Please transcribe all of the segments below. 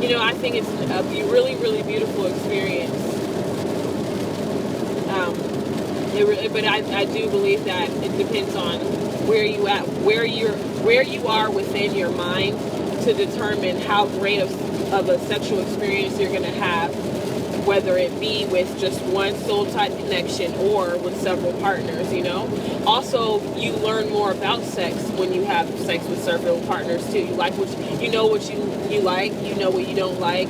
I think it's a really, really beautiful experience. But I do believe that it depends on where you are within your mind to determine how great of a sexual experience you're going to have, whether it be with just one soul type connection or with several partners. Also, you learn more about sex when you have sex with several partners too. You like what you know what you like, you know what you don't like.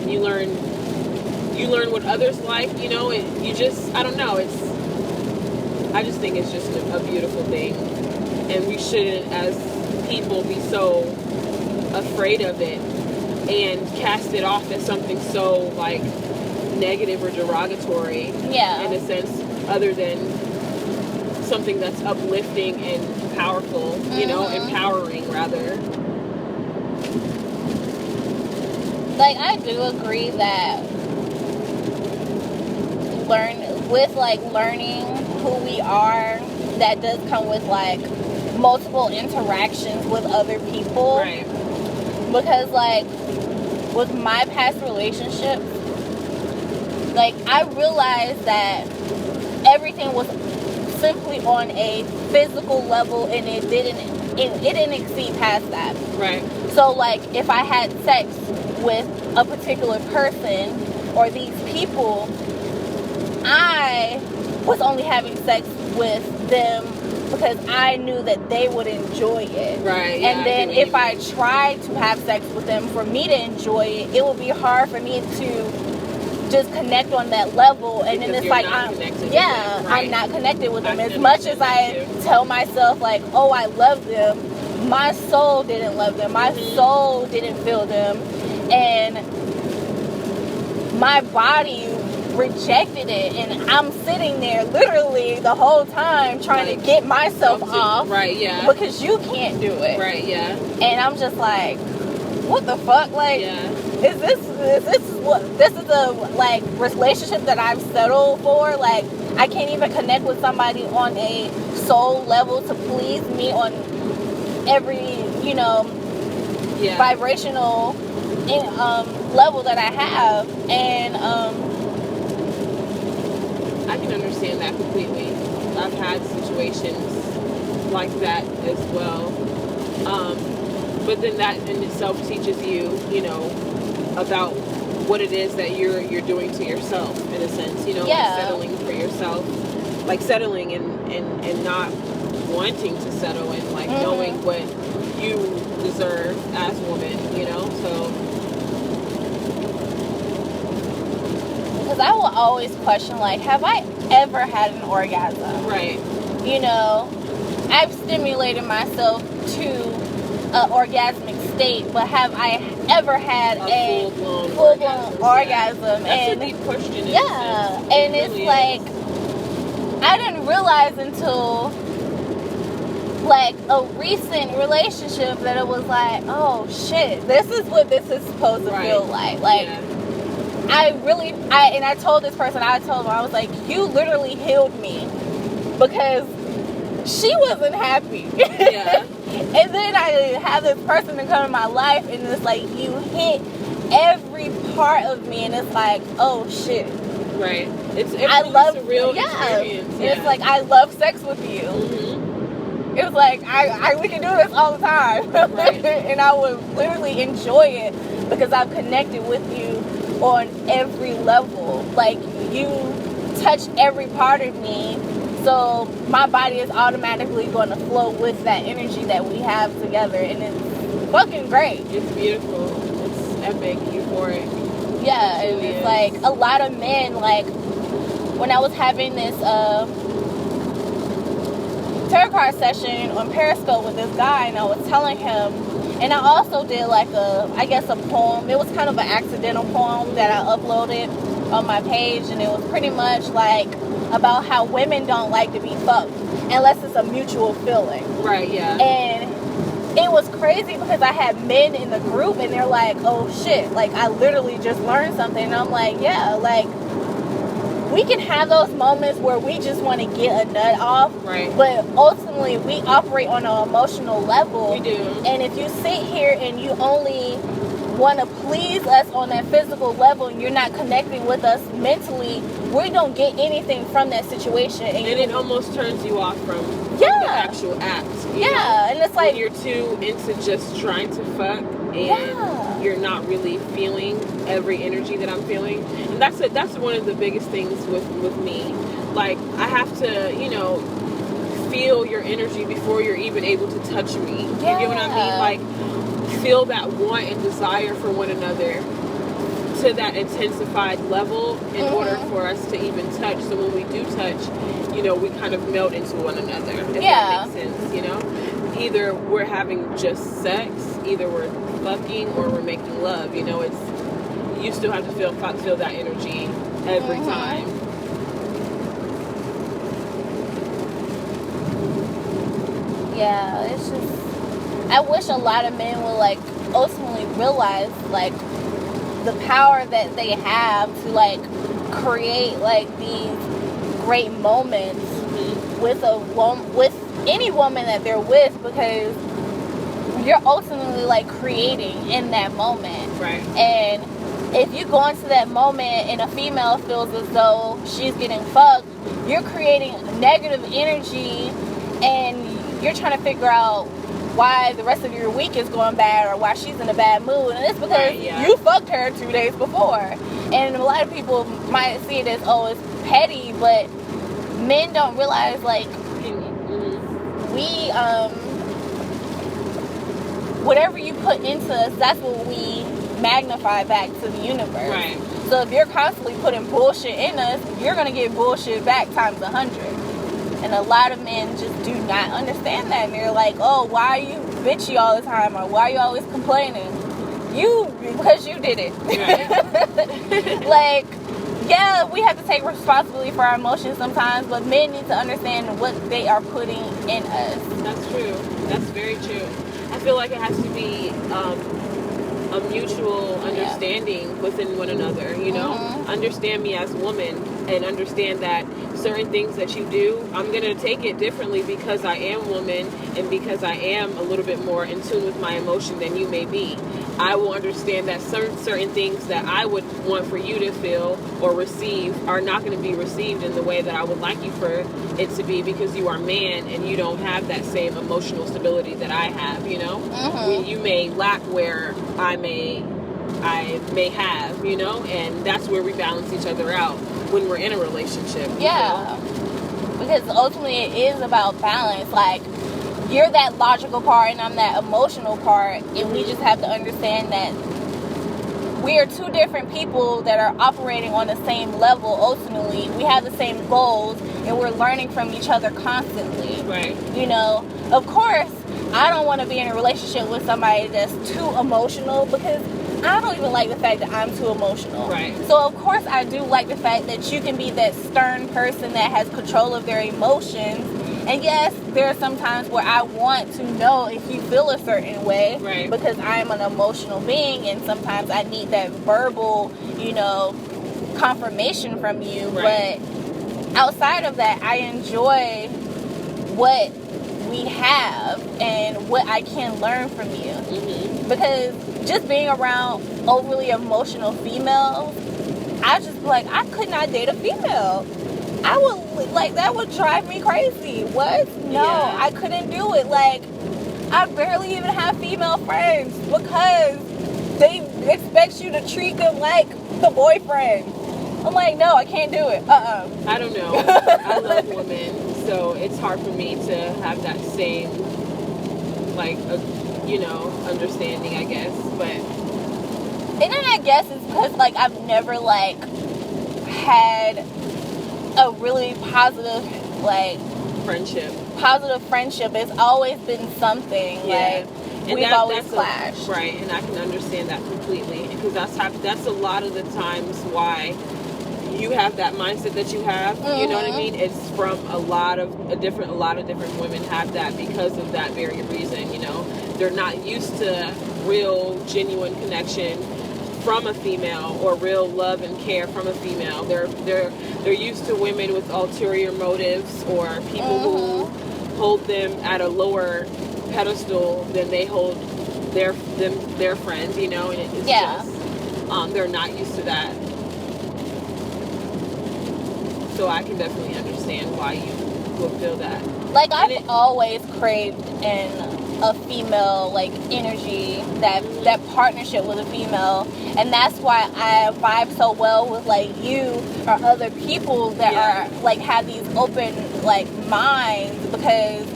You learn what others like. You just, I don't know. I just think it's just a beautiful thing, and we shouldn't, as people, be so afraid of it and cast it off as something so like negative or derogatory. Yeah. In a sense, other than something that's uplifting and powerful. Empowering rather. Like, I do agree that learning who we are, that does come with like multiple interactions with other people. Right. Because like with my past relationships, like I realized that everything was simply on a physical level, and it didn't exceed past that. Right. So like if I had sex with a particular person or these people, I was only having sex with them because I knew that they would enjoy it. Right. Yeah, and then if I tried to have sex with them for me to enjoy it, it would be hard for me to just connect on that level. And then it's like, I'm not connected with them. As much as I tell myself like, oh, I love them, my soul didn't love them. My soul didn't feel them. And my body rejected it, and I'm sitting there literally the whole time trying to get myself off. Right, yeah. Because you can't do it. Right, yeah. And I'm just like, what the fuck? Like, is this a like relationship that I've settled for? Like, I can't even connect with somebody on a soul level to please me on every, vibrational level that I have. And I can understand that completely. I've had situations like that as well. But then that in itself teaches you, about what it is that you're doing to yourself, in a sense, like settling for yourself, like settling and not wanting to settle, and like knowing what you deserve as a woman, so. Because I will always question, like, have I ever had an orgasm? Right. I've stimulated myself to an orgasmic state, but have I ever had a full-blown orgasm? That's a deep question. Yeah, and it's like, I didn't realize until like a recent relationship that it was like, oh shit, this is what this is supposed to feel like. Like, I told this person, I told him, I was like, you literally healed me, because she wasn't happy. Yeah. And then I have this person to come in my life, and it's like, you hit every part of me, and it's like, oh shit. Right. It's I love a real experience. Yeah. It's like, I love sex with you. Mm-hmm. It was like, we can do this all the time. Right. And I would literally enjoy it because I've connected with you on every level. Like, you touch every part of me, so my body is automatically going to flow with that energy that we have together, and it's fucking great. It's beautiful. It's epic, euphoric. Yeah, and it's like a lot of men, like when I was having this tarot card session on Periscope with this guy, and I was telling him, and I also did like a poem. It was kind of an accidental poem that I uploaded on my page, and it was pretty much like about how women don't like to be fucked unless it's a mutual feeling. Right, yeah. And it was crazy because I had men in the group, and they're like, oh shit, like I literally just learned something. And I'm like, yeah, like we can have those moments where we just want to get a nut off. Right. But ultimately we operate on an emotional level. We do. And if you sit here and you only want to please us on that physical level and you're not connecting with us mentally, we don't get anything from that situation. And it almost turns you off from the actual act. And it's like... when you're too into just trying to fuck and you're not really feeling every energy that I'm feeling. And that's one of the biggest things with me. Like, I have to, you know, feel your energy before you're even able to touch me. You get what I mean? Like, feel that want and desire for one another to that intensified level in order for us to even touch. So when we do touch, you know, we kind of melt into one another, if that makes sense, you know? Either we're having just sex, either we're fucking, or we're making love. You know, you still have to feel that energy every time. Yeah, it's just, I wish a lot of men would, like, ultimately realize, like, the power that they have to, like, create, like, these great moments with any woman that they're with, because you're ultimately, like, creating in that moment. Right. And if you go into that moment and a female feels as though she's getting fucked, you're creating negative energy, and you're trying to figure out why the rest of your week is going bad or why she's in a bad mood. And it's because you fucked her 2 days before. And a lot of people might see it as, oh, it's petty, but men don't realize, like, we, whatever you put into us, that's what we magnify back to the universe. Right. So if you're constantly putting bullshit in us, you're going to get bullshit back times 100. And a lot of men just do not understand that. And they're like, oh, why are you bitchy all the time? Or why are you always complaining? Because you did it. Right. Like, yeah, we have to take responsibility for our emotions sometimes, but men need to understand what they are putting in us. That's true. That's very true. I feel like it has to be a mutual understanding within one another, you know? Understand me as a woman and understand that certain things that you do, I'm going to take it differently because I am woman and because I am a little bit more in tune with my emotion than you may be. I will understand that certain things that I would want for you to feel or receive are not going to be received in the way that I would like you for it to be, because you are man and you don't have that same emotional stability that I have, you know? You may lack where I may have, you know? And that's where we balance each other out when we're in a relationship. Yeah. Because ultimately it is about balance. Like, you're that logical part and I'm that emotional part, and we just have to understand that we are two different people that are operating on the same level. Ultimately, we have the same goals and we're learning from each other constantly. Right. You know, of course, I don't want to be in a relationship with somebody that's too emotional, because I don't even like the fact that I'm too emotional. Right. So, of course, I do like the fact that you can be that stern person that has control of their emotions. And yes, there are some times where I want to know if you feel a certain way. Right. Because I'm an emotional being, and sometimes I need that verbal, you know, confirmation from you. Right. But outside of that, I enjoy what we have and what I can learn from you. Because just being around overly emotional females, I just be like, I could not date a female. I would, like, that would drive me crazy. What? No, I couldn't do it. Like, I barely even have female friends because they expect you to treat them like the boyfriend. I'm like, no, I can't do it. I don't know. I love women, so it's hard for me to have that same, like, you know, understanding, I guess. But and then I guess it's because, like, I've never, like, had a really positive, like, positive friendship. It's always been something. Like, and we've always clashed. Right, and I can understand that completely, because that's a lot of the times why you have that mindset that you have. You know what I mean? It's from a lot of different women have that because of that very reason. You know, they're not used to real, genuine connection from a female, or real love and care from a female. They're used to women with ulterior motives, or people who hold them at a lower pedestal than they hold their friends, you know, and it's just they're not used to that. So I can definitely understand why you would feel that. Like, I've always craved a female, like, energy, that partnership with a female, and that's why I vibe so well with, like, you or other people that are, like, have these open, like, minds, because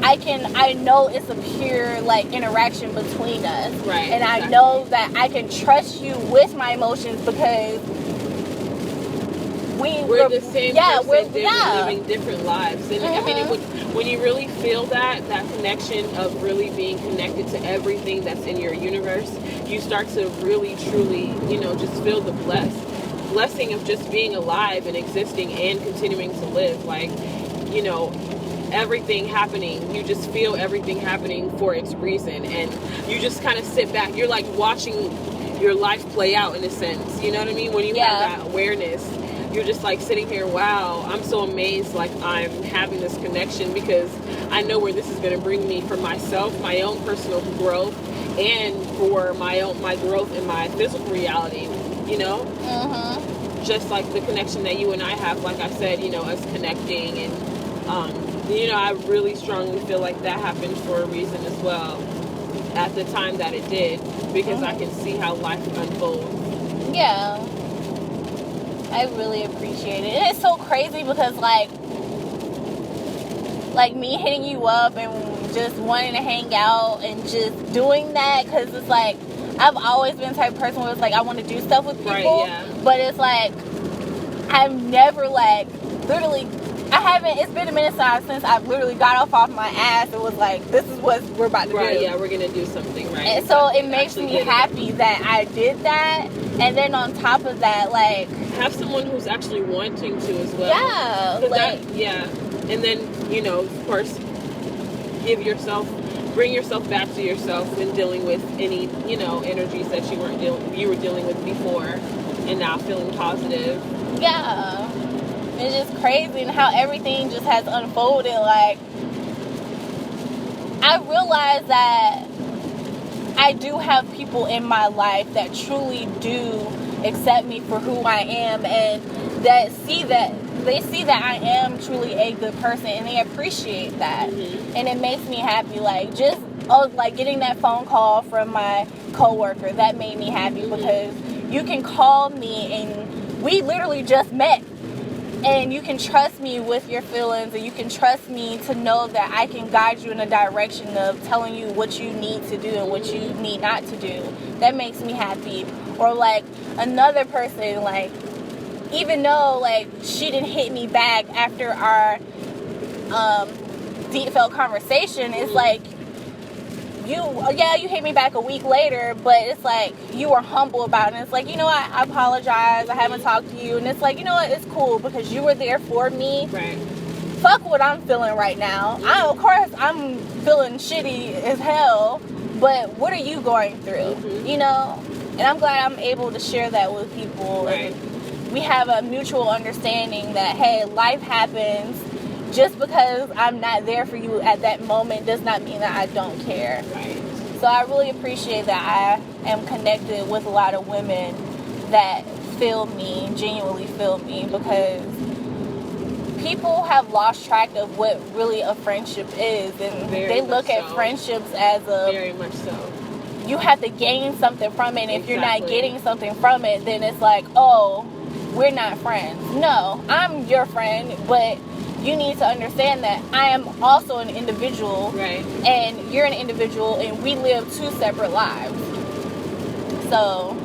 I know it's a pure, like, interaction between us. Right. And I know that I can trust you with my emotions because we're the same person, living different lives. And I mean, when you really feel that connection of really being connected to everything that's in your universe, you start to really, truly, you know, just feel the blessing of just being alive and existing and continuing to live. Like, you know, everything happening, you just feel everything happening for its reason, and you just kind of sit back. You're like watching your life play out in a sense, you know what I mean? When you have that awareness, you're just like sitting here, wow, I'm so amazed, like I'm having this connection, because I know where this is going to bring me for myself, my own personal growth, and for my growth in my physical reality, you know? Just like the connection that you and I have, like I said, you know, us connecting, and you know, I really strongly feel like that happened for a reason as well at the time that it did, because I can see how life unfolds. Yeah. I really appreciate it. And it's so crazy because, like me hitting you up and just wanting to hang out and just doing that, because it's like, I've always been the type of person where it's like, I want to do stuff with people, but it's like, I've never, like, literally, it's been a minute since I've literally got off my ass and was like, this is what we're about to do. Right, yeah, we're going to do something, right. And so it makes me happy that I did that. And then on top of that, like, have someone who's actually wanting to as well. Yeah. Like, and then, you know, of course, bring yourself back to yourself when dealing with any, you know, energies that you were dealing with before, and now feeling positive. Yeah. It's just crazy, and how everything just has unfolded. Like, I realize that I do have people in my life that truly do accept me for who I am, and that they see that I am truly a good person, and they appreciate that. And it makes me happy. Like, just like getting that phone call from my coworker, that made me happy, because you can call me and we literally just met, and you can trust me with your feelings, and you can trust me to know that I can guide you in a direction of telling you what you need to do and what you need not to do. That makes me happy. Or like another person, like, even though like she didn't hit me back after our deep-felt conversation, it's like, you hit me back a week later, but it's like you were humble about it. And it's like, you know, I apologize, I haven't talked to you, and it's like, you know what, it's cool, because you were there for me. Right. Fuck what I'm feeling right now. Of course I'm feeling shitty as hell, but what are you going through? You know? And I'm glad I'm able to share that with people. Right. And we have a mutual understanding that, hey, life happens. Just because I'm not there for you at that moment does not mean that I don't care. Right. So I really appreciate that I am connected with a lot of women that feel me, genuinely feel me, because people have lost track of what really a friendship is, and they look at friendships as very much so. You have to gain something from it, and if you're not getting something from it, then it's like, oh, we're not friends. No, I'm your friend, but you need to understand that I am also an individual, right? And you're an individual, and we live two separate lives. So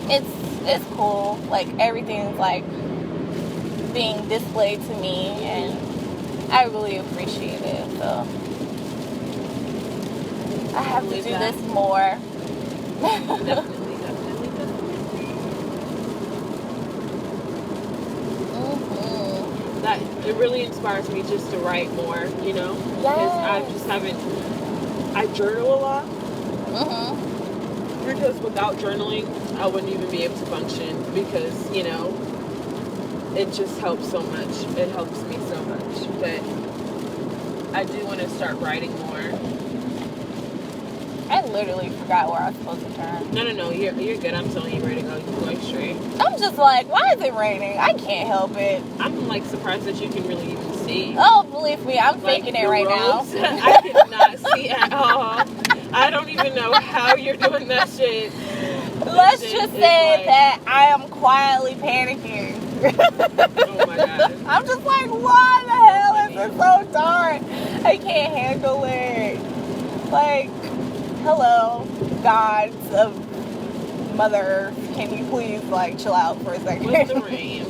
it's cool. Like, everything's like being displayed to me, and I really appreciate it. So I have to do this more. Definitely. That it really inspires me just to write more, you know, because I journal a lot, because without journaling I wouldn't even be able to function, because, you know, it just helps so much. It helps me so much. But I do want to start writing more. I literally forgot where I was supposed to turn. No. You're good. I'm telling you where to go. You're going straight. I'm just like, why is it raining? I can't help it. I'm like surprised that you can really even see. Oh, believe me, I'm faking it right roads, now. I cannot see at all. I don't even know how you're doing that shit. Let's just say that I am quietly panicking. Oh my god. I'm just like, why the hell is it so dark? I can't handle it. Like, hello, gods of Mother Earth, can you please, like, chill out for a second? With the rain.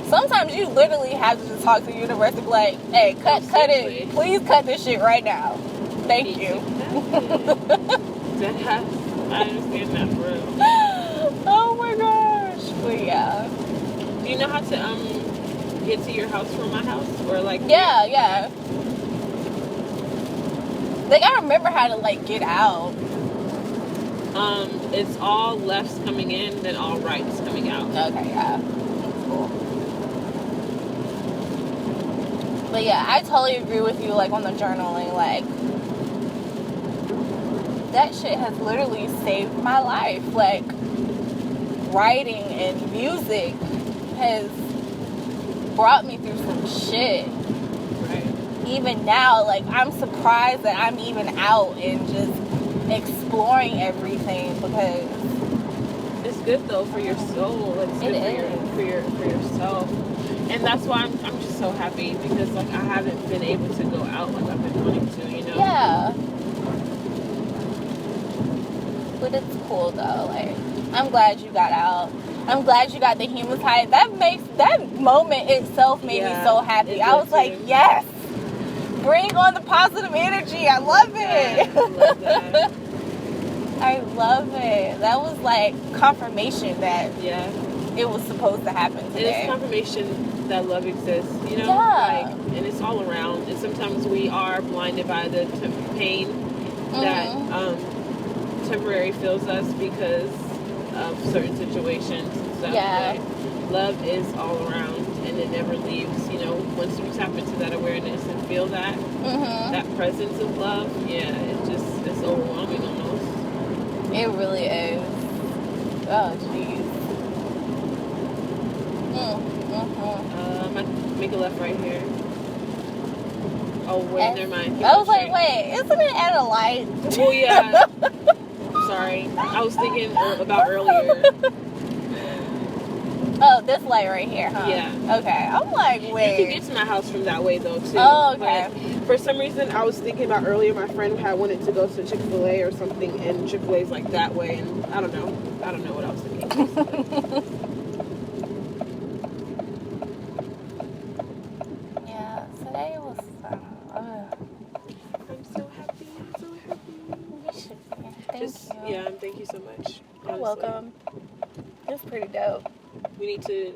Sometimes you literally have to just talk to the universe and be like, hey, cut it. Please cut this shit right now. Thank you. I understand that, bro. Oh my gosh. But yeah. Do you know how to get to your house from my house? Or like Yeah. Like, I remember how to, like, get out. It's all lefts coming in, then all rights coming out. Okay, yeah. Cool. But yeah, I totally agree with you, like, on the journaling. Like, that shit has literally saved my life. Like, writing and music has brought me through some shit. Right. Even now, like, I'm surprised that I'm even out and just exploring everything, because it's good though for your soul. It's good for yourself, and that's why I'm just so happy, because like I haven't been able to go out like I've been wanting to, you know. Yeah. But it's cool though. Like, I'm glad you got out. I'm glad you got the hematite. That moment itself made me so happy. I was like, yes. Bring on the positive energy. I love it. I love that. I love it. That was like confirmation that it was supposed to happen today. It is confirmation that love exists, you know? Yeah. Like, and it's all around. And sometimes we are blinded by the pain that temporary fills us because of certain situations and stuff. Yeah. But love is all around, and it never leaves. You know, once you tap into that awareness and feel that that presence of love, it's overwhelming almost. It really is. Oh jeez. I make a left right here. Oh wait, never mind. I was like, wait, isn't it at a light? Oh yeah. Sorry, I was thinking about earlier. Oh, this light right here, huh? Yeah. Okay. I'm like, wait. You can get to my house from that way though too. Oh, okay. But for some reason, I was thinking about earlier. My friend had wanted to go to Chick-fil-A or something, and Chick-fil-A's like that way, and I don't know what I was thinking. Yeah, today was fun. I'm so happy. You should be. Thank you. Yeah, thank you so much. You're honestly. welcome. It's pretty dope. We need to,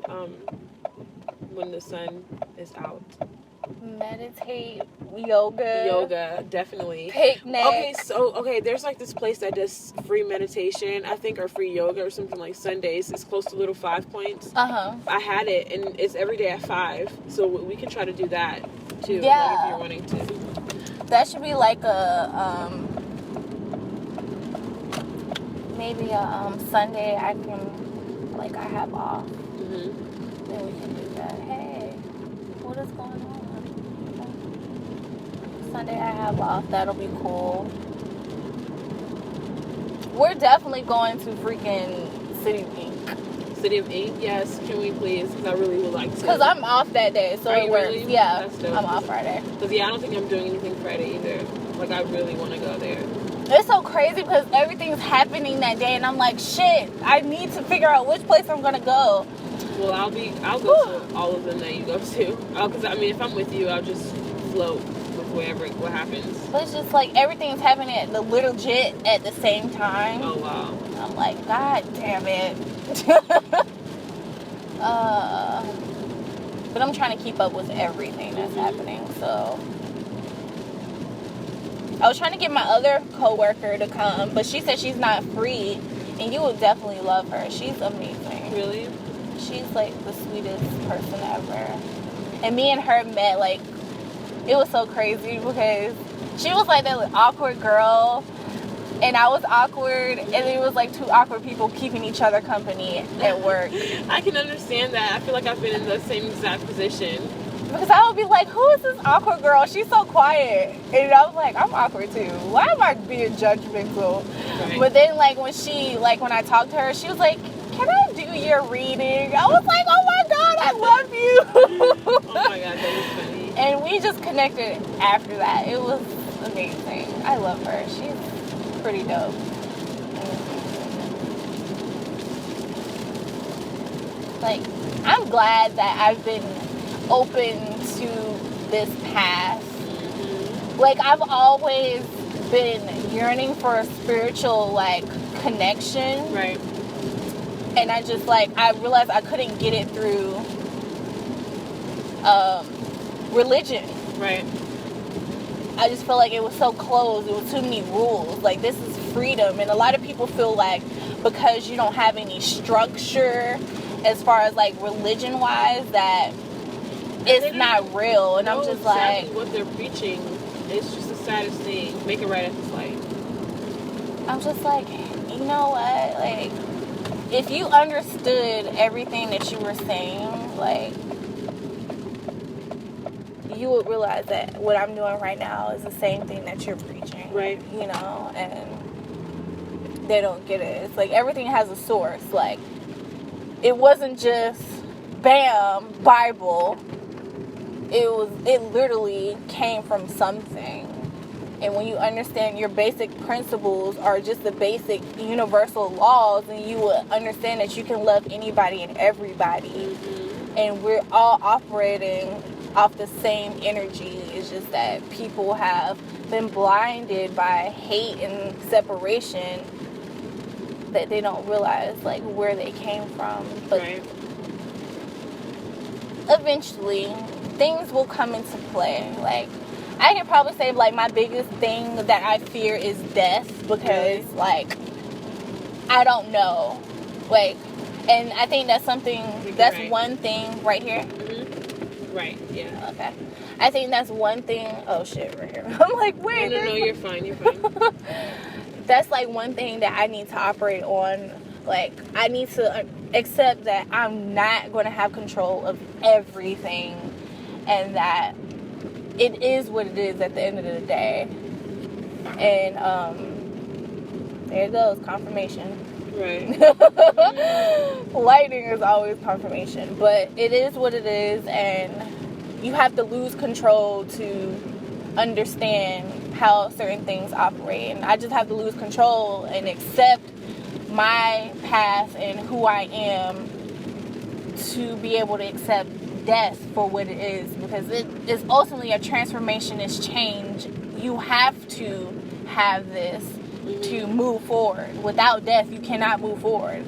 when the sun is out. Meditate, yoga, definitely. picnic. Okay, there's like this place that does free meditation, I think, or free yoga or something, like Sundays. It's close to Little 5 Points. I had it, and it's every day at 5, so we can try to do that too. Yeah, like, if you're wanting to. That should be like a maybe a Sunday I have off. Then we can do that. Hey, what is going on? Sunday I have off. That'll be cool. We're definitely going to freaking City of Ink. City of Ink, yes. Can we please? Because I really would like to. Because I'm off that day, so it works. Really? Yeah, That's dope. I'm off Friday. Because I don't think I'm doing anything Friday either. Like, I really want to go there. It's so crazy because everything's happening that day, and I'm like, shit, I need to figure out which place I'm gonna go. Well, I'll go to all of them that you go to. Because I mean, if I'm with you, I'll just float with what happens. But it's just like everything's happening at the legit at the same time. Oh wow. I'm like, God damn it. But I'm trying to keep up with everything that's happening, so. I was trying to get my other coworker to come, but she said she's not free, and you would definitely love her. She's amazing. Really? She's like the sweetest person ever. And me and her met, like, it was so crazy because She was like that awkward girl, and I was awkward, and it was like two awkward people keeping each other company at work. I can understand that. I feel like I've been in the same exact position. Because I would be like, who is this awkward girl? She's so quiet. And I was like, I'm awkward too. Why am I being judgmental? Right. But then, like, when I talked to her, she was like, can I do your reading? I was like, oh my God, I love you. Oh my God, that was funny. And we just connected after that. It was amazing. I love her. She's pretty dope. Like, I'm glad that I've been open to this path. Like, I've always been yearning for a spiritual, like, connection. Right. And I just, like, I realized I couldn't get it through religion. Right. I just felt like it was so closed. It was too many rules. Like, this is freedom. And a lot of people feel like because you don't have any structure as far as, like, religion-wise, that it's not real. And I'm just exactly like, what they're preaching. It's just the saddest thing. Make it right at this light. I'm just like, you know what? Like, if you understood everything that you were saying, like, you would realize that what I'm doing right now is the same thing that you're preaching. Right. You know, and they don't get it. It's like everything has a source. Like, it wasn't just bam, Bible. It literally came from something. And when you understand your basic principles are just the basic universal laws, and you will understand that you can love anybody and everybody. Mm-hmm. And we're all operating off the same energy. It's just that people have been blinded by hate and separation that they don't realize, like, where they came from. But right. Eventually things will come into play. Like, I can probably say, like, my biggest thing that I fear is death, because, like, I don't know. Like, and I think that's something, that's right. One thing right here. Mm-hmm. Right, yeah. Okay. I think that's one thing. Oh, shit, right here. I'm like, wait. No, you're fine, you're fine. That's, like, one thing that I need to operate on. Like, I need to accept that I'm not going to have control of everything, and that it is what it is at the end of the day. And there it goes, confirmation. Right. Lightning is always confirmation, but it is what it is, and you have to lose control to understand how certain things operate. And I just have to lose control and accept my path and who I am to be able to accept death for what it is, because it is ultimately a transformation. It's change. You have to have this to move forward. Without death, you cannot move forward,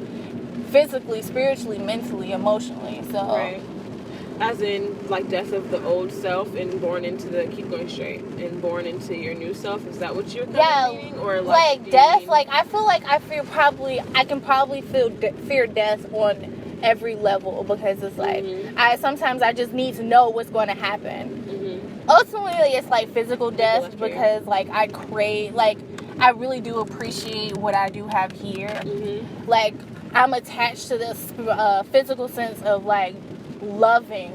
physically, spiritually, mentally, emotionally. So right. As in, like, death of the old self and born into the, keep going straight, and born into your new self. Is that what you're meaning? Or like death, like, I feel like I can probably fear death on every level, because it's like, sometimes I just need to know what's going to happen. Ultimately, it's like physical death, because, like, I crave, like, I really do appreciate what I do have here. Like, I'm attached to this physical sense of, like, loving,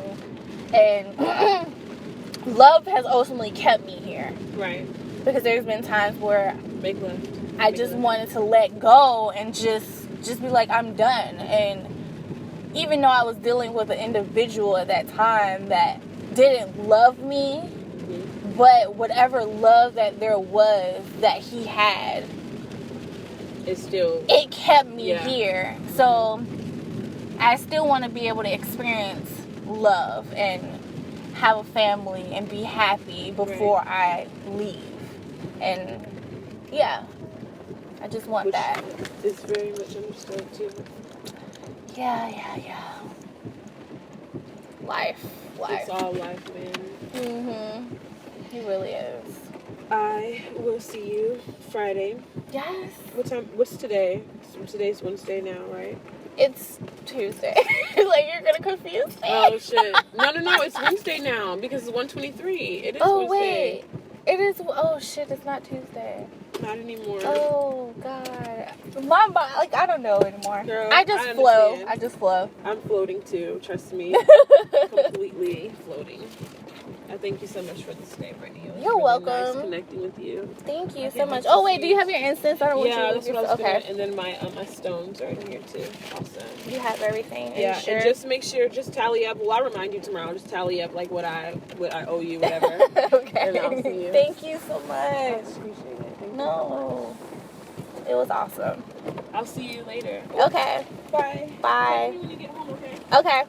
and love has ultimately kept me here. Right. Because there's been times where I just wanted to let go and just be like, I'm done. And even though I was dealing with an individual at that time that didn't love me, but whatever love that there was that he had, it kept me here. So I still want to be able to experience love and have a family and be happy before I leave. And yeah, I just want that. It's very much understood too. Yeah. Life. It's all life, man. It really is. I will see you Friday. Yes. What time? What's today? Today's Wednesday now, right? It's Tuesday. Like, you're gonna confuse me. Oh shit! No. It's Wednesday now because it's 1:23. It is Wednesday. Wait. It is. Oh shit! It's not Tuesday. Not anymore. Oh god, my mind. Like I don't know anymore. Girl, I just flow. I just flow. I'm floating too. Trust me. Completely floating. I thank you so much for this day, Brittany. You're really welcome. Nice connecting with you. Thank you so much. Oh wait, do you have your incense? I don't want you to that's what I was okay. And then my stones are in here too. Also. You have everything. Yeah, sure? And just make sure, just tally up. Well, I'll remind you tomorrow. Just tally up like what I owe you, whatever. Okay. And I'll see you. Thank you so much. I appreciate it. Thank No, it was awesome. I'll see you later. Okay. Bye. Bye. Text me when you get home, okay? Okay.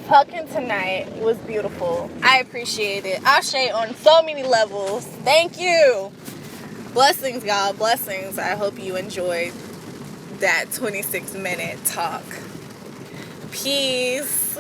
Fucking tonight was beautiful. I appreciate it. Ashe on so many levels. Thank you. Blessings, y'all. Blessings. I hope you enjoyed that 26-minute talk. Peace.